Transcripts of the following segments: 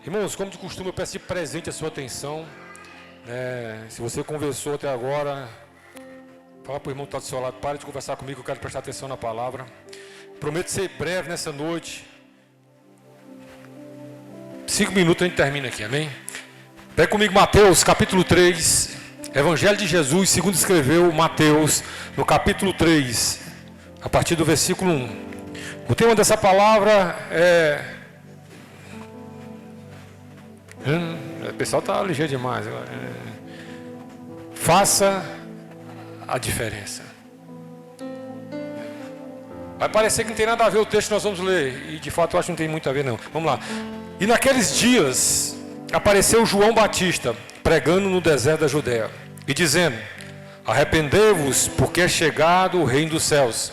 Irmãos, como de costume, eu peço de presente a sua atenção. Se você conversou até agora, fala para o irmão que está do seu lado, pare de conversar comigo, eu quero prestar atenção na palavra. Prometo ser breve nessa noite. 5 minutos a gente termina aqui, amém? Pega comigo Mateus, capítulo 3, Evangelho de Jesus, segundo escreveu Mateus, no capítulo 3, a partir do versículo 1. O tema dessa palavra é... O pessoal está ligeiro demais. Faça a diferença. Vai parecer que não tem nada a ver o texto que nós vamos ler. E de fato eu acho que não tem muito a ver não. Vamos lá. E naqueles dias apareceu João Batista pregando no deserto da Judéia e dizendo: arrependei-vos, porque é chegado o reino dos céus.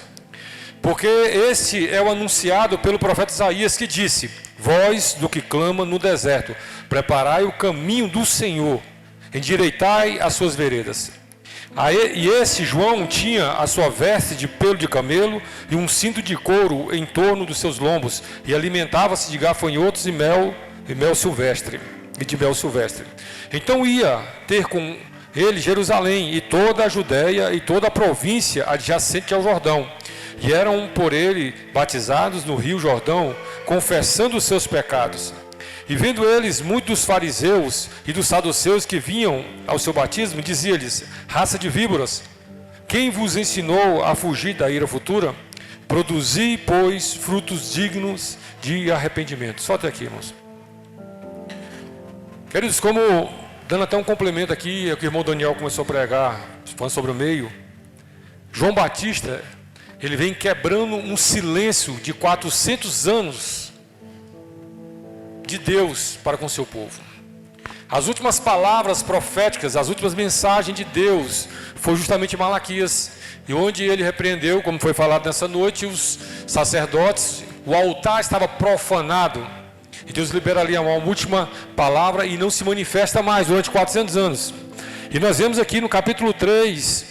Porque este é o anunciado pelo profeta Isaías, que disse: voz do que clama no deserto, preparai o caminho do Senhor, endireitai as suas veredas. E esse João tinha a sua veste de pelo de camelo e um cinto de couro em torno dos seus lombos, e alimentava-se de gafanhotos e mel silvestre, e de mel silvestre. Então ia ter com ele Jerusalém e toda a Judéia e toda a província adjacente ao Jordão, e eram por ele batizados no rio Jordão, confessando os seus pecados. E vendo eles muitos dos fariseus e dos saduceus que vinham ao seu batismo, dizia-lhes: raça de víboras, quem vos ensinou a fugir da ira futura? Produzi, pois, frutos dignos de arrependimento. Só até aqui, irmãos. Queridos, como dando até um complemento aqui, que o irmão Daniel começou a pregar, falando sobre o meio, João Batista, ele vem quebrando um silêncio de 400 anos de Deus para com seu povo. As últimas palavras proféticas, as últimas mensagens de Deus foi justamente Malaquias, e onde ele repreendeu, como foi falado nessa noite, os sacerdotes. O altar estava profanado, e Deus libera ali uma última palavra e não se manifesta mais durante 400 anos. E nós vemos aqui no capítulo 3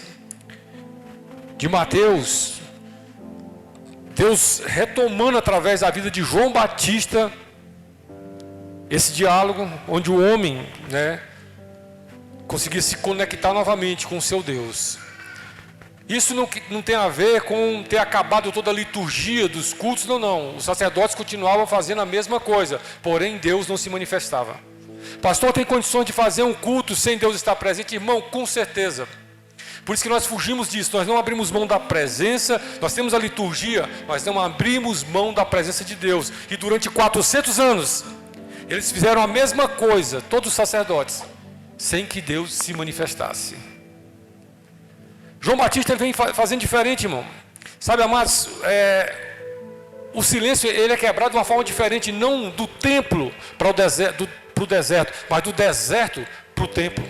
de Mateus, Deus retomando através da vida de João Batista esse diálogo onde o homem, conseguia se conectar novamente com o seu Deus. Isso não tem a ver com ter acabado toda a liturgia dos cultos, não. Os sacerdotes continuavam fazendo a mesma coisa, porém Deus não se manifestava. Pastor, tem condições de fazer um culto sem Deus estar presente? Irmão, com certeza. Por isso que nós fugimos disso, nós não abrimos mão da presença, nós temos a liturgia, mas não abrimos mão da presença de Deus. E durante 400 anos, eles fizeram a mesma coisa, todos os sacerdotes, sem que Deus se manifestasse. João Batista ele vem fazendo diferente, irmão. Sabe, amados, o silêncio ele é quebrado de uma forma diferente, não do templo para o deserto, mas do deserto para o templo.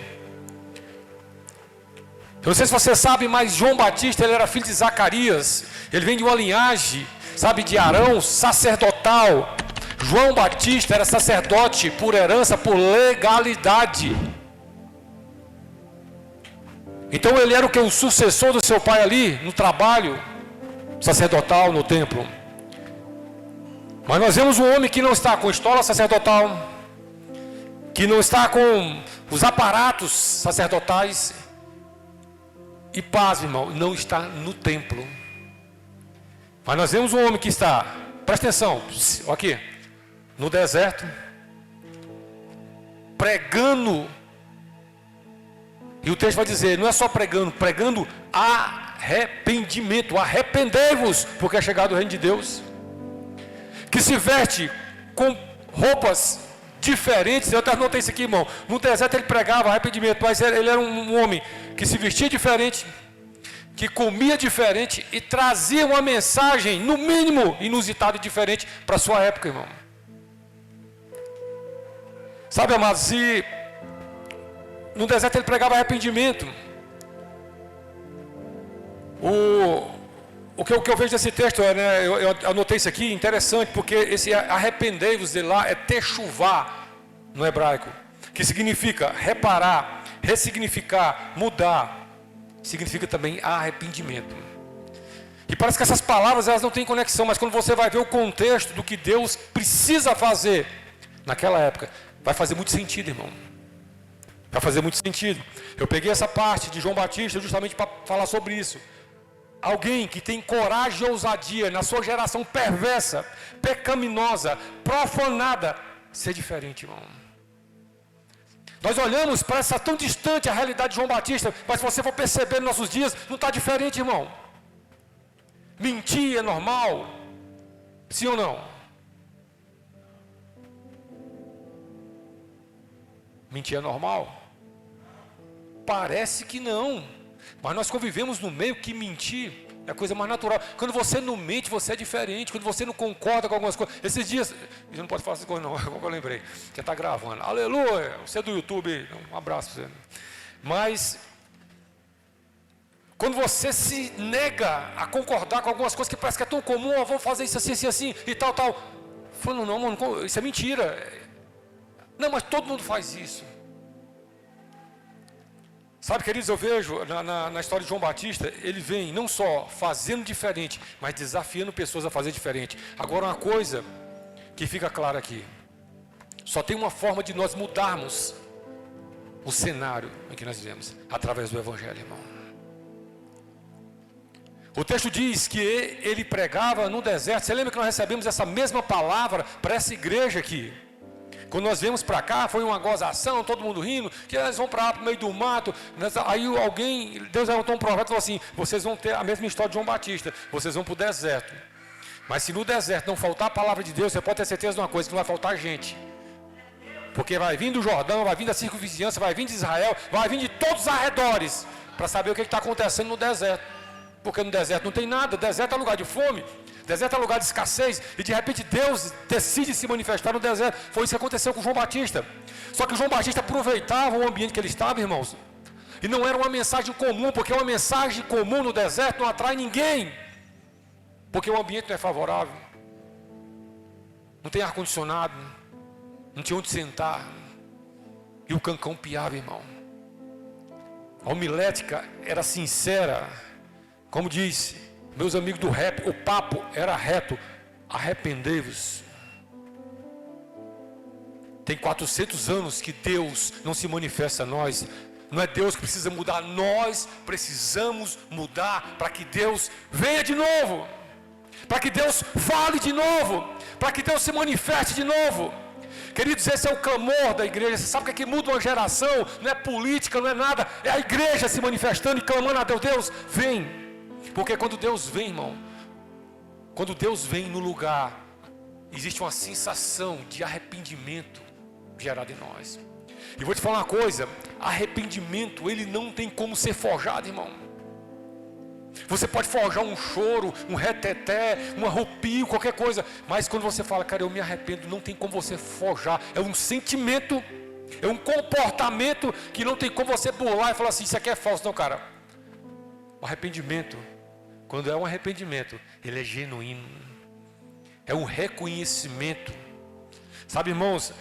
Eu não sei se você sabe, mas João Batista ele era filho de Zacarias. Ele vem de uma linhagem, sabe, de Arão, sacerdotal. João Batista era sacerdote por herança, por legalidade. Então ele era o que? O sucessor do seu pai ali, no trabalho sacerdotal, no templo. Mas nós vemos um homem que não está com estola sacerdotal, que não está com os aparatos sacerdotais. E paz, irmão, não está no templo. Mas nós vemos um homem que está, presta atenção, aqui, no deserto, pregando. E o texto vai dizer, não é só pregando arrependimento. Arrependei-vos, porque é chegado o reino de Deus. Que se veste com roupas diferentes. Eu até notei isso aqui, irmão. No deserto ele pregava arrependimento, mas ele era um homem que se vestia diferente, que comia diferente e trazia uma mensagem, no mínimo, inusitada e diferente para a sua época, irmão. Sabe, amados, se no deserto ele pregava arrependimento. O que eu vejo desse texto, eu anotei isso aqui, interessante, porque esse arrependei-vos de lá é techuvá no hebraico, que significa reparar, ressignificar, mudar, significa também arrependimento. E parece que essas palavras elas não têm conexão, mas quando você vai ver o contexto do que Deus precisa fazer naquela época, vai fazer muito sentido, irmão. Vai fazer muito sentido. Eu peguei essa parte de João Batista justamente para falar sobre isso. Alguém que tem coragem e ousadia na sua geração perversa, pecaminosa, profanada, ser diferente, irmão. Nós olhamos para essa tão distante a realidade de João Batista, mas se você for perceber nos nossos dias, não está diferente, irmão. Mentir é normal? Sim ou não? Mentir é normal? Parece que não, mas nós convivemos no meio que mentir é a coisa mais natural. Quando você não mente, você é diferente. Quando você não concorda com algumas coisas. Esses dias, eu não pode falar essas coisas não, como eu lembrei, já está gravando. Aleluia, você é do YouTube, um abraço para você. Mas, quando você se nega a concordar com algumas coisas que parece que é tão comum, eu vou fazer isso assim, assim, assim, e tal, tal. Falando, não, mano, isso é mentira. Não, mas todo mundo faz isso. Sabe, queridos, eu vejo na história de João Batista, ele vem não só fazendo diferente, mas desafiando pessoas a fazer diferente. Agora, uma coisa que fica clara aqui: só tem uma forma de nós mudarmos o cenário em que nós vivemos, através do Evangelho, irmão. O texto diz que ele pregava no deserto. Você lembra que nós recebemos essa mesma palavra para essa igreja aqui? Quando nós viemos para cá, foi uma gozação, todo mundo rindo, que eles vão para lá para o meio do mato. Aí Deus levantou um profeta e falou assim: vocês vão ter a mesma história de João Batista, vocês vão para o deserto. Mas se no deserto não faltar a palavra de Deus, você pode ter certeza de uma coisa, que não vai faltar gente. Porque vai vir do Jordão, vai vir da circunvizinhança, vai vir de Israel, vai vir de todos os arredores, para saber o que está acontecendo no deserto. Porque no deserto não tem nada, deserto é lugar de fome. Deserto é lugar de escassez, e de repente Deus decide se manifestar no deserto. Foi isso que aconteceu com João Batista. Só que João Batista aproveitava o ambiente que ele estava, irmãos, e não era uma mensagem comum, porque uma mensagem comum no deserto não atrai ninguém, porque o ambiente não é favorável, não tem ar-condicionado, não tinha onde sentar, e o cancão piava, irmão. A homilética era sincera, como disse meus amigos do rap, o papo era reto: arrependei-vos. Tem 400 anos que Deus não se manifesta a nós. Não é Deus que precisa mudar, nós precisamos mudar para que Deus venha de novo, para que Deus fale de novo, para que Deus se manifeste de novo. Queridos, esse é o clamor da igreja. Você sabe o que é que muda uma geração? Não é política, não é nada, é a igreja se manifestando e clamando a Deus: Deus, vem. Porque quando Deus vem, irmão, quando Deus vem no lugar, existe uma sensação de arrependimento gerada em nós. E vou te falar uma coisa: arrependimento, ele não tem como ser forjado, irmão. Você pode forjar um choro, um reteté, um arrepio, qualquer coisa, mas quando você fala, cara, eu me arrependo, não tem como você forjar. É um sentimento, é um comportamento que não tem como você burlar e falar assim: isso aqui é falso. Não, cara, o arrependimento, quando é um arrependimento, ele é genuíno, é um reconhecimento. Sabe, irmãos,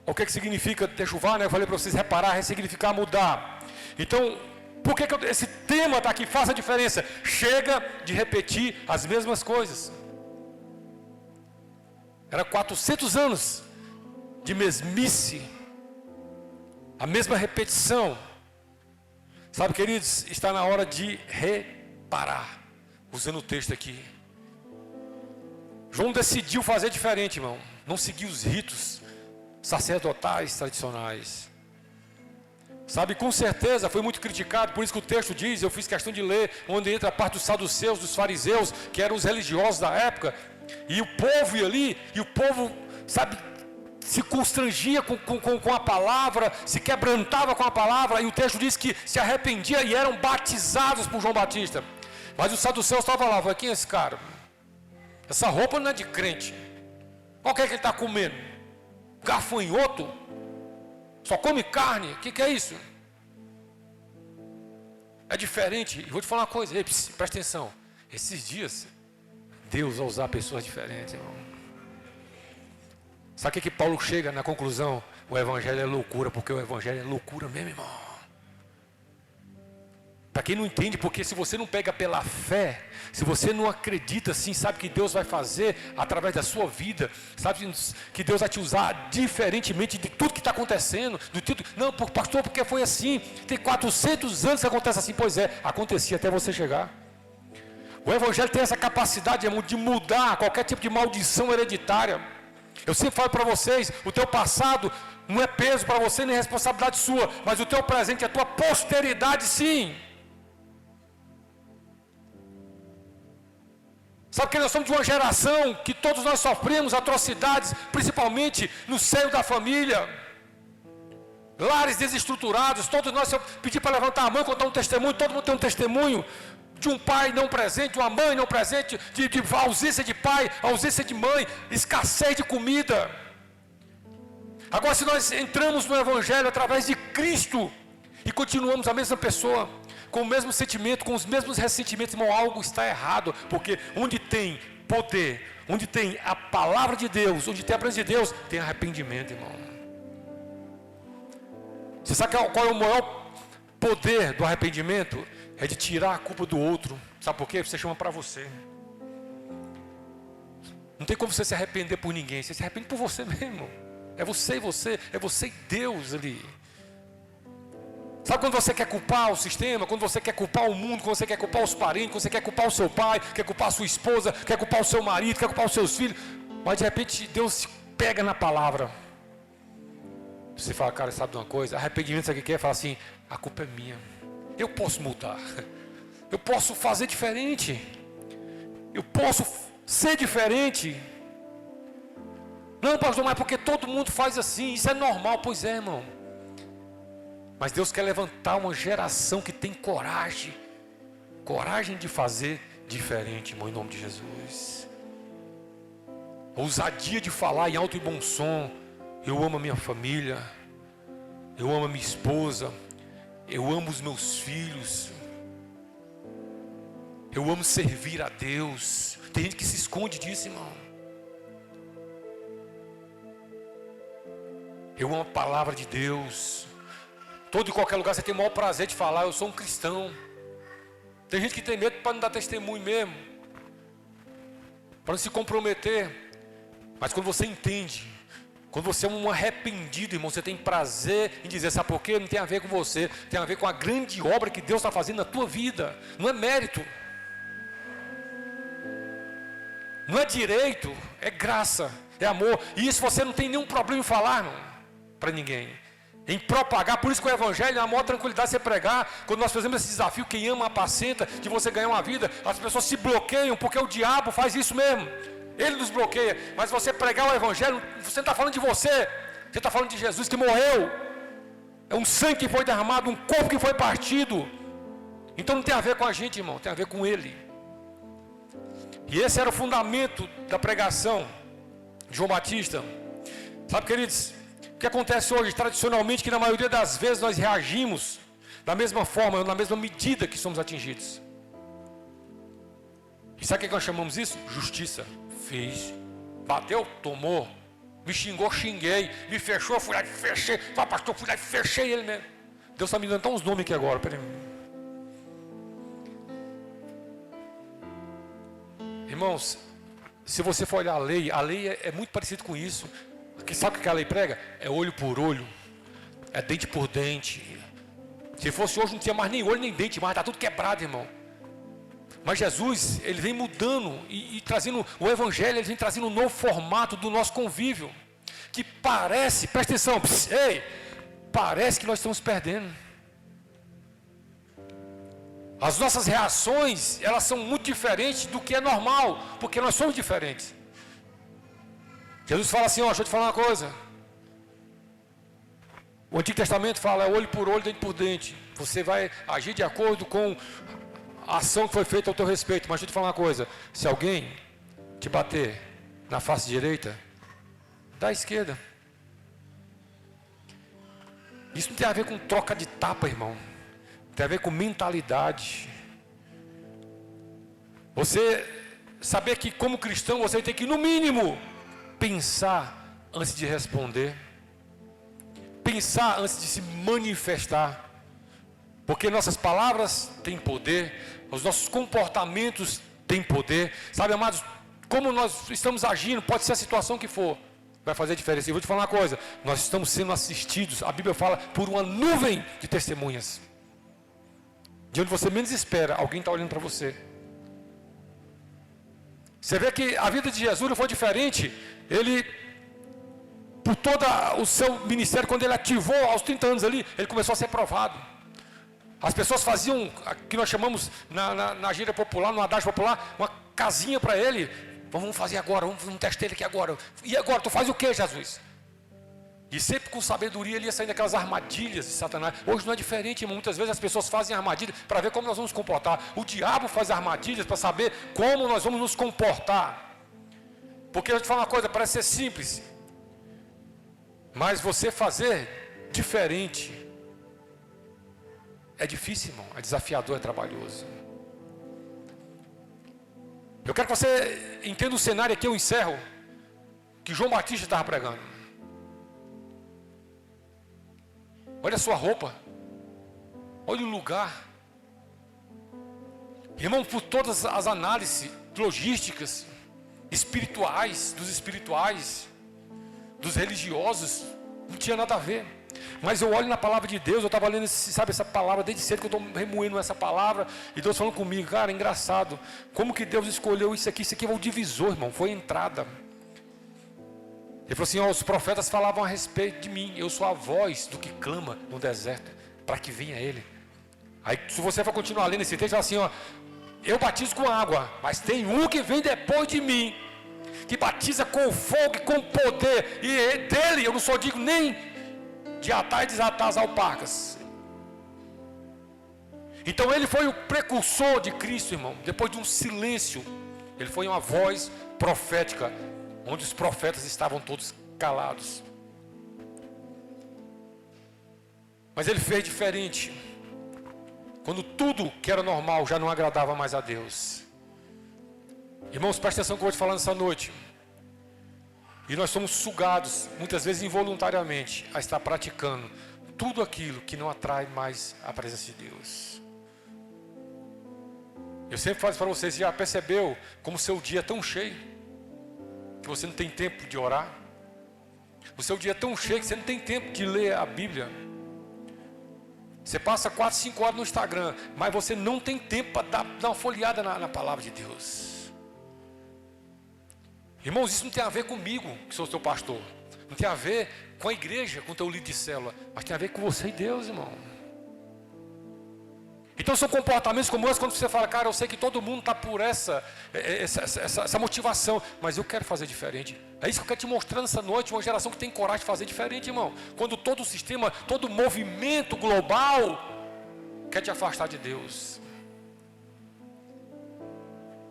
o que significa techuvar, né? Eu falei para vocês reparar, significar mudar. Então, por que esse tema está aqui? Faça a diferença. Chega de repetir as mesmas coisas. Era 400 anos de mesmice, a mesma repetição. Sabe, queridos, está na hora de reparar. Usando o texto aqui, João decidiu fazer diferente, irmão. Não seguir os ritos sacerdotais tradicionais. Sabe, com certeza foi muito criticado. Por isso que o texto diz, eu fiz questão de ler, onde entra a parte dos saduceus, dos fariseus, que eram os religiosos da época. E o povo ia ali, e o povo, sabe, se constrangia com a palavra, se quebrantava com a palavra. E o texto diz que se arrependia e eram batizados por João Batista. Mas os saduceus estavam lá, falei: quem é esse cara? Essa roupa não é de crente. Qual que é que ele está comendo? Gafanhoto? Só come carne? O que é isso? É diferente. E vou te falar uma coisa, ei, presta atenção. Esses dias, Deus vai usar pessoas diferentes, irmão. Sabe o que Paulo chega na conclusão? O evangelho é loucura, porque o evangelho é loucura mesmo, irmão. Para quem não entende, porque se você não pega pela fé, se você não acredita assim, sabe que Deus vai fazer através da sua vida, sabe que Deus vai te usar diferentemente de tudo que está acontecendo, não, pastor, porque foi assim, tem 400 anos que acontece assim. Pois é, acontecia até você chegar. O Evangelho tem essa capacidade de mudar qualquer tipo de maldição hereditária. Eu sempre falo para vocês, o teu passado não é peso para você nem responsabilidade sua, mas o teu presente é a tua posteridade, sim. Sabe que nós somos de uma geração que todos nós sofremos atrocidades, principalmente no seio da família. Lares desestruturados, todos nós, se eu pedir para levantar a mão, contar um testemunho, todo mundo tem um testemunho de um pai não presente, de uma mãe não presente, de ausência de pai, ausência de mãe, escassez de comida. Agora, se nós entramos no Evangelho através de Cristo e continuamos a mesma pessoa, com o mesmo sentimento, com os mesmos ressentimentos, irmão, algo está errado, porque onde tem poder, onde tem a palavra de Deus, onde tem a presença de Deus, tem arrependimento, irmão. Você sabe qual é o maior poder do arrependimento? É de tirar a culpa do outro. Sabe por quê? Você chama para você. Não tem como você se arrepender por ninguém, você se arrepende por você mesmo. É você e você, é você e Deus ali. Sabe quando você quer culpar o sistema, quando você quer culpar o mundo, quando você quer culpar os parentes, quando você quer culpar o seu pai, quer culpar a sua esposa, quer culpar o seu marido, quer culpar os seus filhos, mas de repente Deus se pega na palavra. Você fala, cara, sabe de uma coisa? Arrependimento, sabe o que é? Fala assim, a culpa é minha. Eu posso mudar. Eu posso fazer diferente. Eu posso ser diferente. Não, pastor, mas porque todo mundo faz assim, isso é normal. Pois é, irmão. Mas Deus quer levantar uma geração que tem coragem. Coragem de fazer diferente, irmão, em nome de Jesus. Ousadia de falar em alto e bom som. Eu amo a minha família. Eu amo a minha esposa. Eu amo os meus filhos. Eu amo servir a Deus. Tem gente que se esconde disso, irmão. Eu amo a palavra de Deus. Todo e qualquer lugar você tem o maior prazer de falar, eu sou um cristão. Tem gente que tem medo para não dar testemunho mesmo, para não se comprometer. Mas quando você entende, quando você é um arrependido, irmão, você tem prazer em dizer, sabe por quê? Não tem a ver com você, tem a ver com a grande obra que Deus está fazendo na tua vida. Não é mérito, não é direito, é graça, é amor. E isso você não tem nenhum problema em falar, irmão, para ninguém. Em propagar, por isso que o Evangelho é a maior tranquilidade de você pregar. Quando nós fazemos esse desafio, quem ama apacenta, de você ganhar uma vida, as pessoas se bloqueiam, porque o diabo faz isso mesmo. Ele nos bloqueia, mas você pregar o Evangelho, você não está falando de você está falando de Jesus que morreu. É um sangue que foi derramado, um corpo que foi partido. Então não tem a ver com a gente, irmão, tem a ver com Ele. E esse era o fundamento da pregação de João Batista. Sabe, queridos, o que acontece hoje, tradicionalmente, que na maioria das vezes nós reagimos da mesma forma, na mesma medida que somos atingidos. E sabe o que nós chamamos isso? Justiça. Fiz. Bateu? Tomou. Me xingou? Xinguei. Me fechou? Fui lá e fechei. Fala, pastor, fui lá e fechei ele mesmo. Deus está me dando uns nomes aqui agora. Peraí. Irmãos, se você for olhar a lei é muito parecido com isso. Sabe o que a lei prega? É olho por olho, é dente por dente. Se fosse hoje não tinha mais nem olho nem dente, mas está tudo quebrado, irmão. Mas Jesus, ele vem mudando e trazendo o Evangelho, ele vem trazendo um novo formato do nosso convívio, que parece, presta atenção, ei, parece que nós estamos perdendo. As nossas reações, elas são muito diferentes do que é normal, porque nós somos diferentes. Jesus fala assim, ó, deixa eu te falar uma coisa. O Antigo Testamento fala, olho por olho, dente por dente. Você vai agir de acordo com a ação que foi feita ao teu respeito. Mas deixa eu te falar uma coisa. Se alguém te bater na face direita, dá à esquerda. Isso não tem a ver com troca de tapa, irmão. Tem a ver com mentalidade. Você saber que como cristão você tem que, no mínimo, pensar antes de responder. Pensar antes de se manifestar. Porque nossas palavras têm poder, os nossos comportamentos têm poder. Sabe, amados, como nós estamos agindo, pode ser a situação que for, vai fazer diferença. E vou te falar uma coisa, nós estamos sendo assistidos, a Bíblia fala, por uma nuvem de testemunhas. De onde você menos espera, alguém está olhando para você. Você vê que a vida de Jesus não foi diferente. Ele, por todo o seu ministério, quando ele ativou aos 30 anos ali, ele começou a ser provado. As pessoas faziam, o que nós chamamos na gíria popular, no adágio popular, uma casinha para ele. Vamos fazer agora, vamos testar ele aqui agora. E agora, tu faz o que, Jesus? E sempre com sabedoria ele ia sair daquelas armadilhas de Satanás. Hoje não é diferente, irmão. Muitas vezes as pessoas fazem armadilhas para ver como nós vamos nos comportar. O diabo faz armadilhas para saber como nós vamos nos comportar. Porque eu te falo uma coisa, parece ser simples. Mas você fazer diferente é difícil, irmão. É desafiador, é trabalhoso. Eu quero que você entenda o cenário aqui, eu encerro. Que João Batista estava pregando. Olha a sua roupa. Olha o lugar. Irmão, por todas as análises logísticas, espirituais, dos religiosos, não tinha nada a ver. Mas eu olho na palavra de Deus, eu estava lendo, sabe, essa palavra desde cedo que eu estou remoendo essa palavra, e Deus falando comigo, cara, é engraçado, como que Deus escolheu isso aqui foi o divisor, irmão, foi a entrada. Ele falou assim, ó, os profetas falavam a respeito de mim, eu sou a voz do que clama no deserto, para que venha ele. Aí se você for continuar lendo esse texto, fala assim, ó, eu batizo com água, mas tem um que vem depois de mim, que batiza com fogo e com poder, e dele eu não sou digno nem de atar e desatar as alpacas. Então ele foi o precursor de Cristo, irmão. Depois de um silêncio, ele foi uma voz profética, onde os profetas estavam todos calados. Mas ele fez diferente. Quando tudo que era normal já não agradava mais a Deus. Irmãos, presta atenção que eu vou te falar nessa noite. E nós somos sugados, muitas vezes involuntariamente, a estar praticando tudo aquilo que não atrai mais a presença de Deus. Eu sempre falo para vocês, já percebeu como o seu dia é tão cheio, que você não tem tempo de orar? O seu dia é tão cheio que você não tem tempo de ler a Bíblia. Você passa 4, 5 horas no Instagram, mas você não tem tempo para dar uma folheada na palavra de Deus. Irmãos, isso não tem a ver comigo, que sou seu pastor. Não tem a ver com a igreja, com o teu líder de célula. Mas tem a ver com você e Deus, irmão. Então são comportamentos como esse, quando você fala, cara, eu sei que todo mundo está por essa motivação, mas eu quero fazer diferente. É isso que eu quero te mostrar nessa noite, uma geração que tem coragem de fazer diferente, irmão. Quando todo o sistema, todo o movimento global quer te afastar de Deus.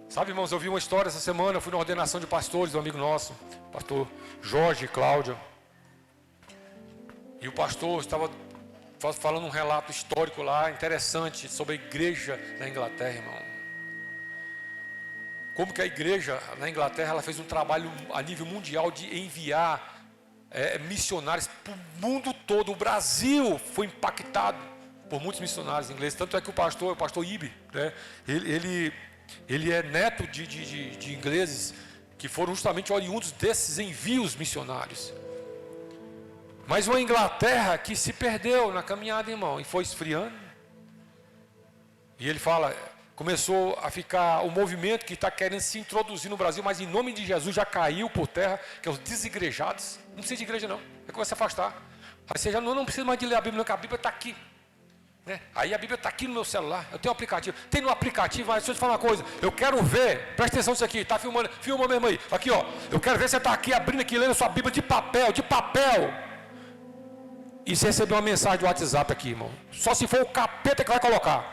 Sabe, irmãos, eu vi uma história essa semana, eu fui na ordenação de pastores, um amigo nosso, pastor Jorge e Cláudia. E o pastor estava falando um relato histórico lá, interessante, sobre a igreja na Inglaterra, irmão. Como que a igreja na Inglaterra, ela fez um trabalho a nível mundial de enviar missionários para o mundo todo. O Brasil foi impactado por muitos missionários ingleses. Tanto é que o pastor Ibe, né, ele é neto de ingleses que foram justamente oriundos desses envios missionários. Mas uma Inglaterra que se perdeu na caminhada, irmão, e foi esfriando. E ele fala, começou a ficar o movimento que está querendo se introduzir no Brasil, mas em nome de Jesus já caiu por terra, que é os desigrejados. Não precisa de igreja não, aí começa a afastar. Aí você já não precisa mais de ler a Bíblia, não, que a Bíblia está aqui. Né? Aí a Bíblia está aqui no meu celular, eu tenho um aplicativo. Tem no aplicativo, mas deixa eu te falar uma coisa, eu quero ver, presta atenção nisso aqui, está filmando, filma mesmo aí. Aqui ó, eu quero ver você está aqui abrindo aqui, lendo sua Bíblia de papel. E você recebeu uma mensagem do WhatsApp aqui, irmão. Só se for o capeta que vai colocar.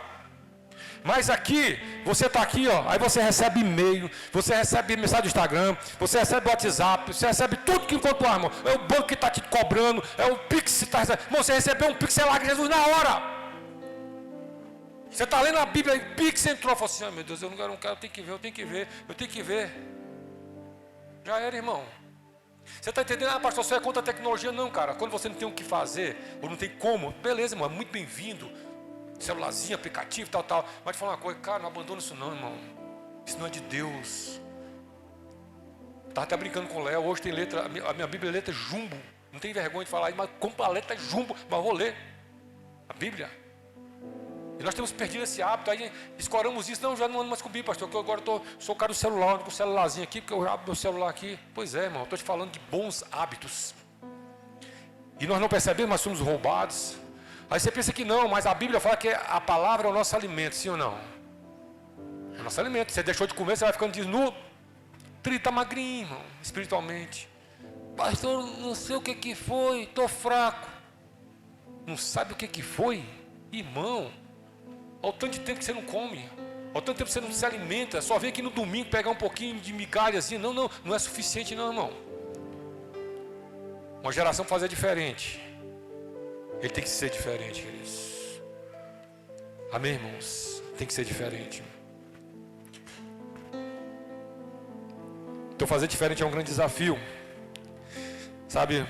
Mas aqui, você está aqui, ó. Aí você recebe e-mail, você recebe mensagem do Instagram, você recebe o WhatsApp, você recebe tudo que encontra, irmão. É o banco que está te cobrando, é o Pix que está recebendo. Irmão, você recebeu um Pix, você larga Jesus na hora. Você está lendo a Bíblia e Pix entrou. Falou assim, meu Deus, eu não quero, eu tenho que ver. Já era, irmão. Você está entendendo? Ah, pastor, você é contra a tecnologia? Não, cara. Quando você não tem o que fazer, ou não tem como, beleza, irmão, é muito bem-vindo. Celulazinho, aplicativo, tal. Mas te falar uma coisa, cara, não abandona isso não, irmão. Isso não é de Deus. Estava até brincando com o Léo, hoje tem letra, a minha Bíblia é letra jumbo. Não tem vergonha de falar, mas compra a letra jumbo, mas vou ler a Bíblia. E nós temos perdido esse hábito, aí escoramos isso, não, já não ando mais com Bíblia, pastor, porque eu agora sou o cara do celular, ando com o celularzinho aqui, porque eu abro meu celular aqui. Pois é, irmão, estou te falando de bons hábitos. E nós não percebemos, mas somos roubados. Aí você pensa que não, mas a Bíblia fala que a palavra é o nosso alimento, sim ou não? É o nosso alimento. Você deixou de comer, você vai ficando desnudo. Está magrinho, irmão, espiritualmente. Pastor, não sei o que foi, estou fraco. Não sabe o que foi? Irmão, olha o tanto de tempo que você não come, olha o tanto de tempo que você não se alimenta. Só vem aqui no domingo pegar um pouquinho de migalhazinha. Não é suficiente não, irmão. Uma geração fazer diferente. Ele tem que ser diferente, queridos. Amém, irmãos? Tem que ser diferente. Então fazer diferente é um grande desafio. Sabe,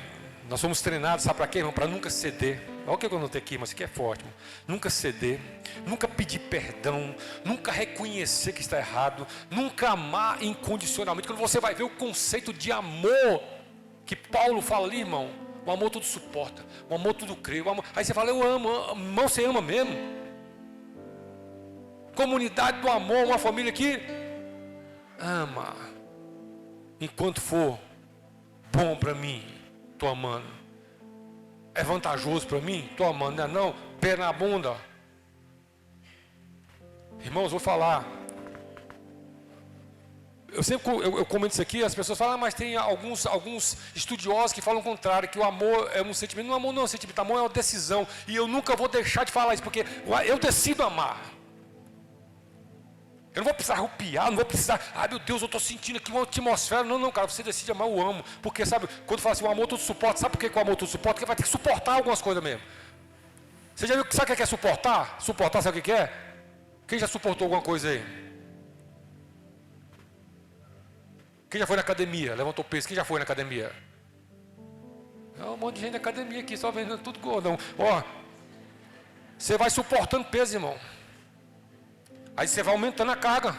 nós somos treinados, sabe para quê, irmão? Para nunca ceder. Olha o que eu notei aqui, mas isso aqui é forte, irmão. Nunca ceder, nunca pedir perdão, nunca reconhecer que está errado, nunca amar incondicionalmente. Quando você vai ver o conceito de amor que Paulo fala ali, irmão, o amor tudo suporta, o amor tudo crê, o amor... Aí você fala, eu amo, irmão, você ama mesmo? Comunidade do amor, uma família que ama, enquanto for bom para mim, estou amando. É vantajoso para mim, estou amando, não é não? Pé na bunda. Irmãos, vou falar. Eu sempre eu comento isso aqui, as pessoas falam, mas tem alguns estudiosos que falam o contrário, que o amor é um sentimento. Não, amor não é um sentimento, amor é uma decisão. E eu nunca vou deixar de falar isso, porque eu decido amar. Eu não vou precisar arrupiar, não vou precisar, meu Deus, eu estou sentindo aqui uma atmosfera. Não, cara, você decide amar, eu amo. Porque sabe, quando fala assim, o amor tudo suporta, sabe por que o amor tudo suporta? Porque vai ter que suportar algumas coisas mesmo. Você já viu, sabe o que é suportar? Suportar, sabe o que é? Quem já suportou alguma coisa aí? Quem já foi na academia? Levantou peso, quem já foi na academia? É um monte de gente na academia aqui, só vendo tudo gordão. Ó, você vai suportando peso, irmão. Aí você vai aumentando a carga.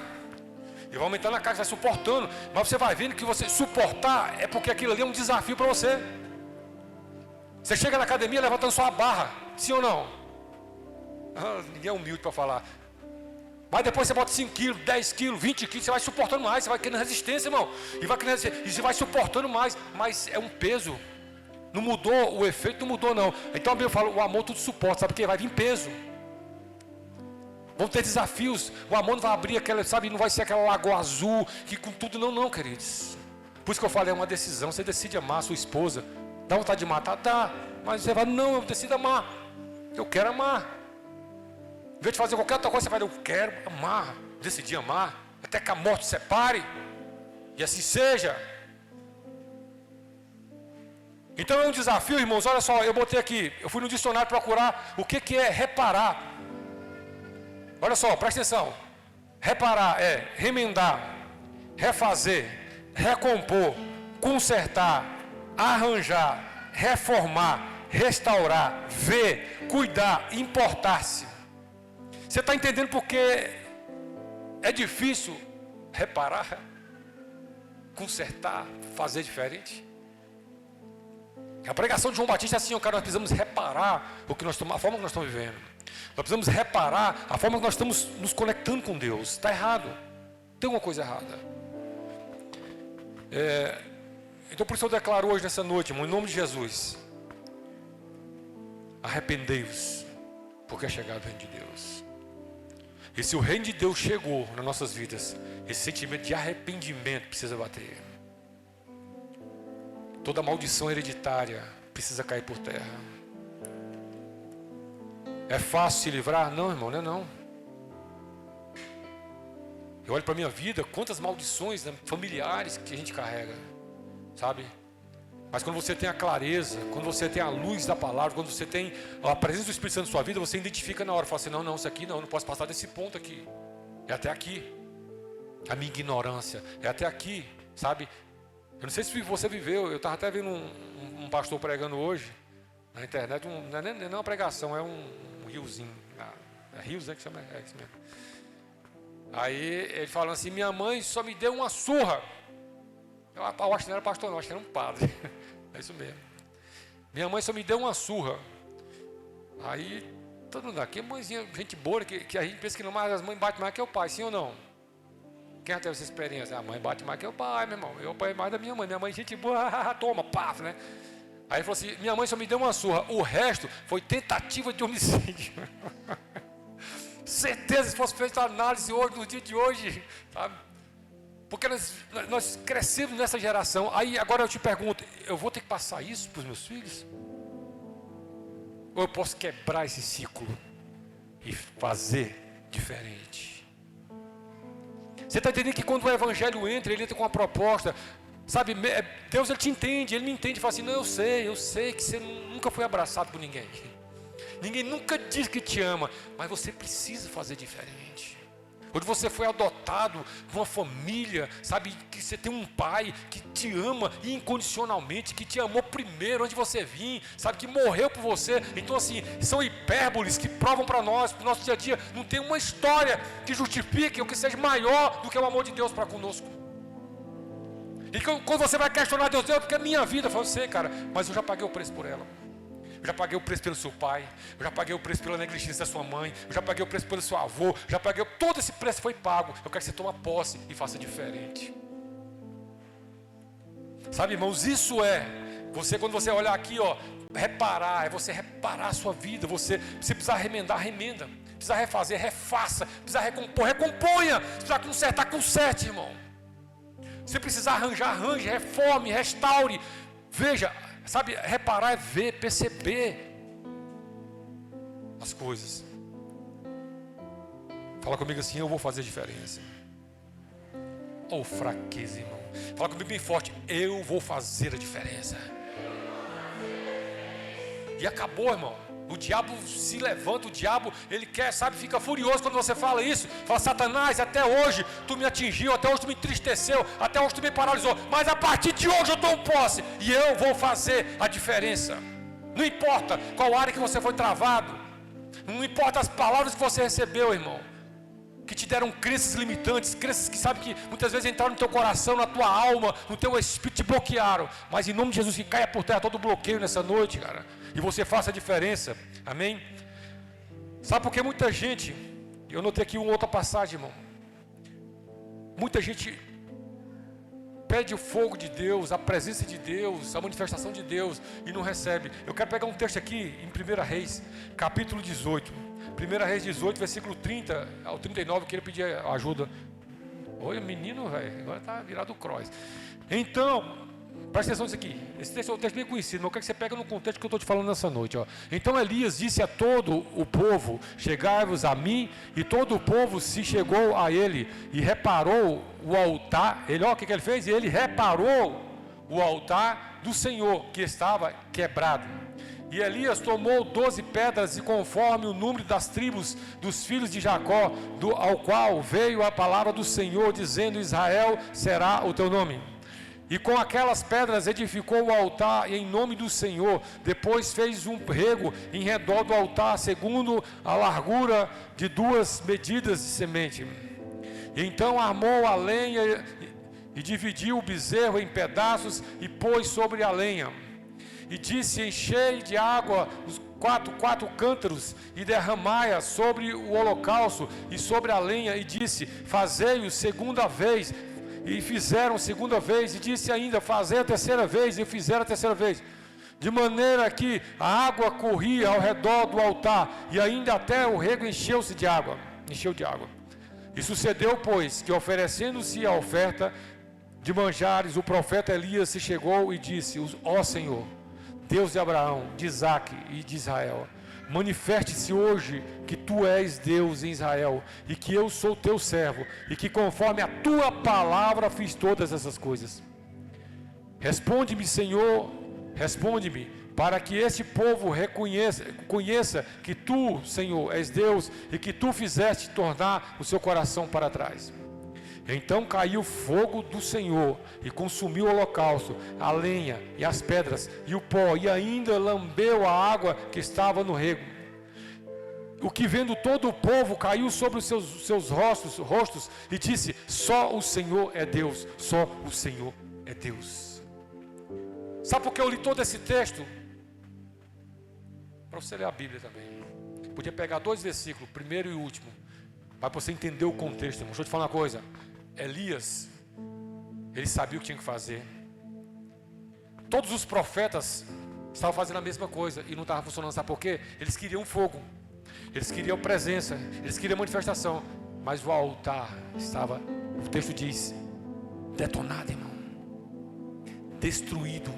E vai aumentando a carga, você vai suportando. Mas você vai vendo que você suportar é porque aquilo ali é um desafio para você. Você chega na academia levantando só a barra. Sim ou não? Ninguém é humilde para falar. Mas depois você bota 5 quilos, 10 quilos, 20 quilos. Você vai suportando mais. Você vai criando resistência, irmão. E você vai suportando mais. Mas é um peso. Não mudou o efeito, não mudou não. Então a Bíblia fala, o amor tudo suporta. Sabe por quê? Vai vir peso. Vão ter desafios. O amor não vai abrir aquela, sabe, não vai ser aquela lagoa azul, que com tudo, não, queridos. Por isso que eu falei, é uma decisão. Você decide amar a sua esposa. Dá vontade de matar? Dá. Mas você vai, não, eu decido amar. Eu quero amar. Em vez de fazer qualquer outra coisa, você vai, eu quero amar. Decidi amar. Até que a morte separe. E assim seja. Então é um desafio, irmãos. Olha só, eu botei aqui. Eu fui no dicionário procurar o que é reparar. Olha só, presta atenção. Reparar é remendar, refazer, recompor, consertar, arranjar, reformar, restaurar, ver, cuidar, importar-se. Você está entendendo porque é difícil reparar, consertar, fazer diferente? A pregação de João Batista é assim, cara, nós precisamos reparar o que nós estamos, a forma que nós estamos vivendo. Nós precisamos reparar a forma que nós estamos nos conectando com Deus. Está errado. Tem alguma coisa errada. Então por isso eu declaro hoje, nessa noite, irmão, em nome de Jesus. Arrependei-vos, porque é chegado o reino de Deus. E se o reino de Deus chegou nas nossas vidas, esse sentimento de arrependimento precisa bater. Toda maldição hereditária precisa cair por terra. É fácil se livrar? Não, irmão, não é não. Eu olho para a minha vida, quantas maldições, né, familiares que a gente carrega, sabe? Mas quando você tem a clareza, quando você tem a luz da palavra, quando você tem a presença do Espírito Santo na sua vida, você identifica na hora, fala assim, não, isso aqui não, eu não posso passar desse ponto aqui. É até aqui. A minha ignorância, é até aqui, sabe? Eu não sei se você viveu, eu estava até vendo um pastor pregando hoje, na internet, não é uma pregação, é um riozinho. Rios, que chama? É isso mesmo. Aí ele falando assim, minha mãe só me deu uma surra. Eu acho que não era pastor não, acho que era um padre. É isso mesmo. Minha mãe só me deu uma surra. Aí, todo mundo aqui, mãezinha, gente boa, que a gente pensa que não, mas as mães batem mais que o pai, sim ou não? Quem já teve essa experiência? A mãe bate mais que o pai, meu irmão. Eu apanhei mais da minha mãe, gente boa, toma, paf, né? Aí ele falou assim, minha mãe só me deu uma surra, o resto foi tentativa de homicídio. Certeza, se fosse feita análise hoje, no dia de hoje, sabe? Porque nós crescemos nessa geração. Aí agora eu te pergunto, eu vou ter que passar isso para os meus filhos? Ou eu posso quebrar esse ciclo e fazer diferente? Você está entendendo que quando o evangelho entra, ele entra com uma proposta, sabe? Deus, ele te entende, ele me entende e fala assim, não, eu sei que você nunca foi abraçado por ninguém. Ninguém nunca diz que te ama, mas você precisa fazer diferente. Quando você foi adotado por uma família, sabe, que você tem um pai que te ama incondicionalmente, que te amou primeiro antes de você vir, sabe, que morreu por você. Então assim, são hipérboles que provam para nós, para o nosso dia a dia, não tem uma história que justifique ou que seja maior do que o amor de Deus para conosco. E quando você vai questionar Deus, porque é minha vida, eu falo, sei, cara, mas eu já paguei o preço por ela. Eu já paguei o preço pelo seu pai, eu já paguei o preço pela negligência da sua mãe, eu já paguei o preço pelo seu avô, já paguei, todo esse preço foi pago. Eu quero que você tome posse e faça diferente. Sabe, irmãos, isso é você, quando você olhar aqui, ó, reparar, é você reparar a sua vida. Você precisa remendar, remenda. Precisa refazer, refaça. Precisa recompor, recomponha. Precisa consertar, conserte, irmão. Se precisar arranjar, arranje, reforme, restaure. Veja, sabe, reparar é ver, perceber as coisas. Fala comigo assim, eu vou fazer diferença. Oh, fraqueza, irmão. Fala comigo bem forte, eu vou fazer a diferença. E acabou, irmão. O diabo se levanta, o diabo, ele quer, sabe, fica furioso quando você fala isso. Fala, Satanás, até hoje tu me atingiu, até hoje tu me entristeceu, até hoje tu me paralisou, mas a partir de hoje eu tomo posse e eu vou fazer a diferença. Não importa qual área que você foi travado, não importa as palavras que você recebeu, irmão, que te deram crenças limitantes, crenças que sabe que muitas vezes entraram no teu coração, na tua alma, no teu espírito, te bloquearam. Mas em nome de Jesus, que caia por terra todo bloqueio nessa noite, cara, e você faça a diferença, amém? Sabe por que muita gente, eu notei aqui uma outra passagem, irmão, muita gente pede o fogo de Deus, a presença de Deus, a manifestação de Deus e não recebe. Eu quero pegar um texto aqui em 1 Reis, capítulo 18, 1 Reis 18, versículo 30 ao 39, eu queria pedir ajuda. Oi, menino, velho, agora está virado o cross. Então, presta atenção nisso aqui. Esse texto é um texto bem conhecido, mas eu quero que você pegue no contexto que eu estou te falando nessa noite. Ó. Então Elias disse a todo o povo, chegai-vos a mim, e todo o povo se chegou a ele, e reparou o altar. Ele, ó, o que ele fez? Ele reparou o altar do Senhor, que estava quebrado. E Elias tomou 12 pedras, e conforme o número das tribos dos filhos de Jacó, ao qual veio a palavra do Senhor, dizendo, Israel será o teu nome. E com aquelas pedras edificou o altar em nome do Senhor. Depois fez um rego em redor do altar, segundo a largura de 2 medidas de semente. E então armou a lenha e dividiu o bezerro em pedaços e pôs sobre a lenha. E disse, enchei de água os quatro cântaros e derramai-a sobre o holocausto e sobre a lenha. E disse, fazei-o segunda vez. E fizeram segunda vez, e disse ainda, fazei a terceira vez, e fizeram a terceira vez. De maneira que a água corria ao redor do altar, e ainda até o rego encheu de água. E sucedeu, pois, que oferecendo-se a oferta de manjares, o profeta Elias se chegou e disse, ó Senhor, Deus de Abraão, de Isaque e de Israel, manifeste-se hoje que tu és Deus em Israel, e que eu sou teu servo, e que conforme a tua palavra fiz todas essas coisas. Responde-me, Senhor, responde-me, para que este povo conheça que tu, Senhor, és Deus, e que tu fizeste tornar o seu coração para trás. Então caiu fogo do Senhor e consumiu o holocausto, a lenha e as pedras e o pó, e ainda lambeu a água que estava no rego. o que vendo todo o povo caiu sobre os seus rostos e disse: só o Senhor é Deus, só o Senhor é Deus. Sabe por que eu li todo esse texto? Para você ler a Bíblia também. Podia pegar 2 versículos, primeiro e último, para você entender o contexto, irmão. Deixa eu te falar uma coisa. Elias, ele sabia o que tinha que fazer. Todos os profetas estavam fazendo a mesma coisa e não estava funcionando. Sabe por quê? Eles queriam fogo, eles queriam presença, eles queriam manifestação, mas o altar estava, o texto diz, detonado, irmão, destruído,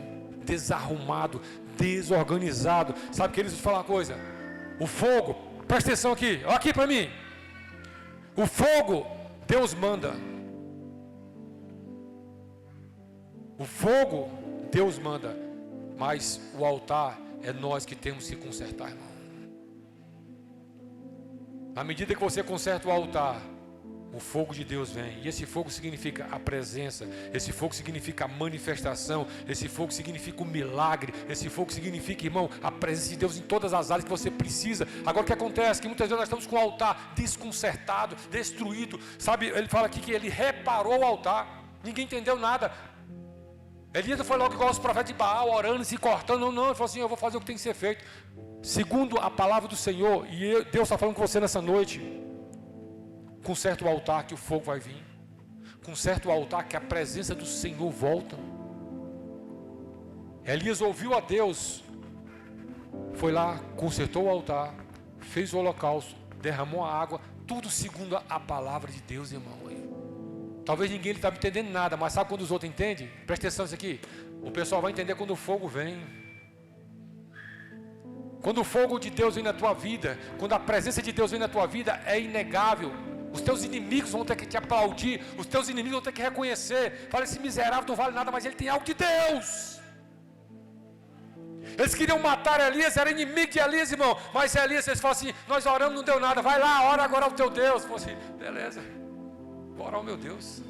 desarrumado, desorganizado. Sabe que eles vão falar uma coisa? O fogo, presta atenção aqui, olha aqui para mim. O fogo, Deus manda. O fogo, Deus manda. Mas o altar é nós que temos que consertar, irmão. Na medida que você conserta o altar, o fogo de Deus vem. E esse fogo significa a presença. Esse fogo significa a manifestação. Esse fogo significa o milagre. Esse fogo significa, irmão, a presença de Deus em todas as áreas que você precisa. Agora o que acontece? Que muitas vezes nós estamos com o altar desconcertado, destruído. Sabe, ele fala aqui que ele reparou o altar. Ninguém entendeu nada. Elias foi logo igual os profetas de Baal, orando, se cortando. Não, ele falou assim: eu vou fazer o que tem que ser feito segundo a palavra do Senhor. E Deus está falando com você nessa noite. Conserta o altar que o fogo vai vir. Conserta o altar que a presença do Senhor volta. Elias ouviu a Deus, foi lá, consertou o altar, fez o holocausto, derramou a água, tudo segundo a palavra de Deus, irmão. Talvez ninguém está entendendo nada, mas sabe quando os outros entendem? Presta atenção nisso aqui. O pessoal vai entender quando o fogo vem. Quando o fogo de Deus vem na tua vida, quando a presença de Deus vem na tua vida, é inegável. Os teus inimigos vão ter que te aplaudir, os teus inimigos vão ter que reconhecer. Fala, esse miserável não vale nada, mas ele tem algo de Deus. Eles queriam matar Elias, era inimigo de Elias, irmão. Mas Elias, eles falam assim: nós oramos, não deu nada, vai lá, ora agora ao teu Deus. Falei assim: beleza, vou orar ao meu Deus.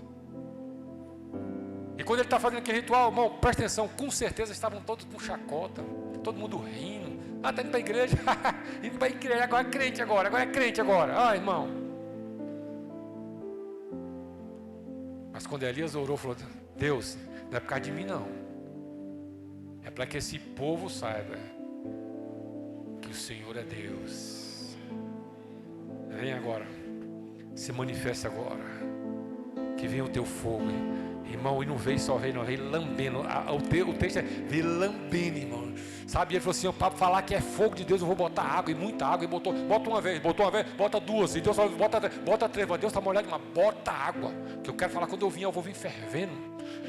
E quando ele está fazendo aquele ritual, irmão, presta atenção, com certeza estavam todos com chacota, todo mundo rindo. Ah, está indo para a igreja, indo para a igreja, agora é crente agora é crente agora. Ah, irmão. Mas quando Elias orou, falou: Deus, não é por causa de mim não, é para que esse povo saiba que o Senhor é Deus. Vem agora, se manifesta agora, que venha o teu fogo, irmão. E não veio só, veio lambendo. O texto é veio lambendo, irmão. Sabe, ele falou assim: para falar que é fogo de Deus, eu vou botar água, e muita água. E bota uma vez, bota duas. E Deus falou: bota três. Deus está molhado, mas bota água. Que eu quero falar, quando eu vim, eu vou vir fervendo.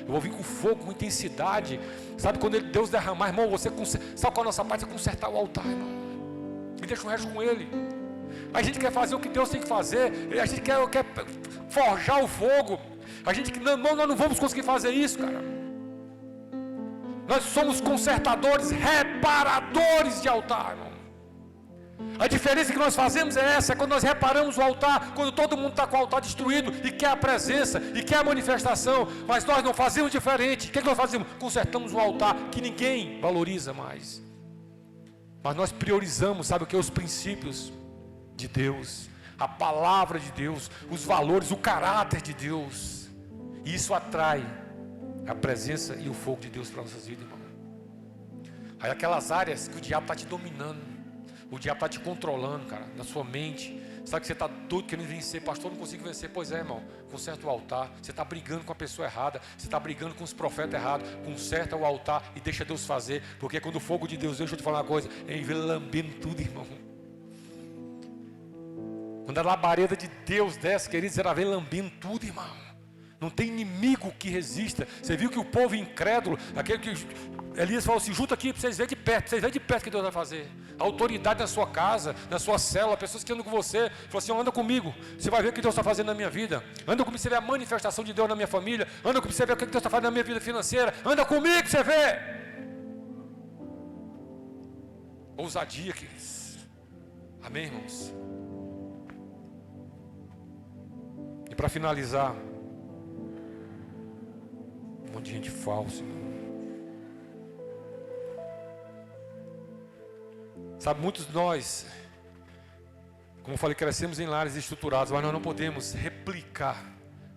Eu vou vir com fogo, com intensidade. Sabe, quando Deus derramar, irmão, você sabe qual é a nossa parte? É consertar o altar, irmão. E deixa o resto com Ele. A gente quer fazer o que Deus tem que fazer. A gente quer forjar o fogo. A gente, nós não vamos conseguir fazer isso, cara. Nós somos consertadores, reparadores de altar, irmão. A diferença que nós fazemos é essa: é quando nós reparamos o altar, quando todo mundo está com o altar destruído e quer a presença e quer a manifestação. Mas nós não fazemos diferente. O que nós fazemos? Consertamos o altar que ninguém valoriza mais. Mas nós priorizamos, sabe o que? Os princípios de Deus, a palavra de Deus, os valores, o caráter de Deus. E isso atrai a presença e o fogo de Deus para nossas vidas, irmão. Aí aquelas áreas que o diabo está te dominando, o diabo está te controlando, cara, na sua mente. Sabe que você está doido querendo vencer, pastor, não consigo vencer. Pois é, irmão, conserta o altar. Você está brigando com a pessoa errada, você está brigando com os profetas errados. Conserta o altar e deixa Deus fazer. Porque quando o fogo de Deus, deixa eu te falar uma coisa, ele vem lambendo tudo, irmão. Quando a labareda de Deus desce, queridos, ela vem lambendo tudo, irmão. Não tem inimigo que resista. Você viu que o povo incrédulo, aquele que Elias falou assim: junta aqui para vocês verem de perto, o que Deus vai fazer. A autoridade na sua casa, na sua célula, pessoas que andam com você, falou assim: anda comigo, você vai ver o que Deus está fazendo na minha vida. Anda comigo, você vê a manifestação de Deus na minha família. Anda comigo, você vê o que Deus está fazendo na minha vida financeira. Anda comigo, você vê. Ousadia, queridos. Amém, irmãos? E para finalizar, um monte de gente falsa, irmão. Sabe, muitos de nós Como eu falei, crescemos em lares estruturados, mas nós não podemos replicar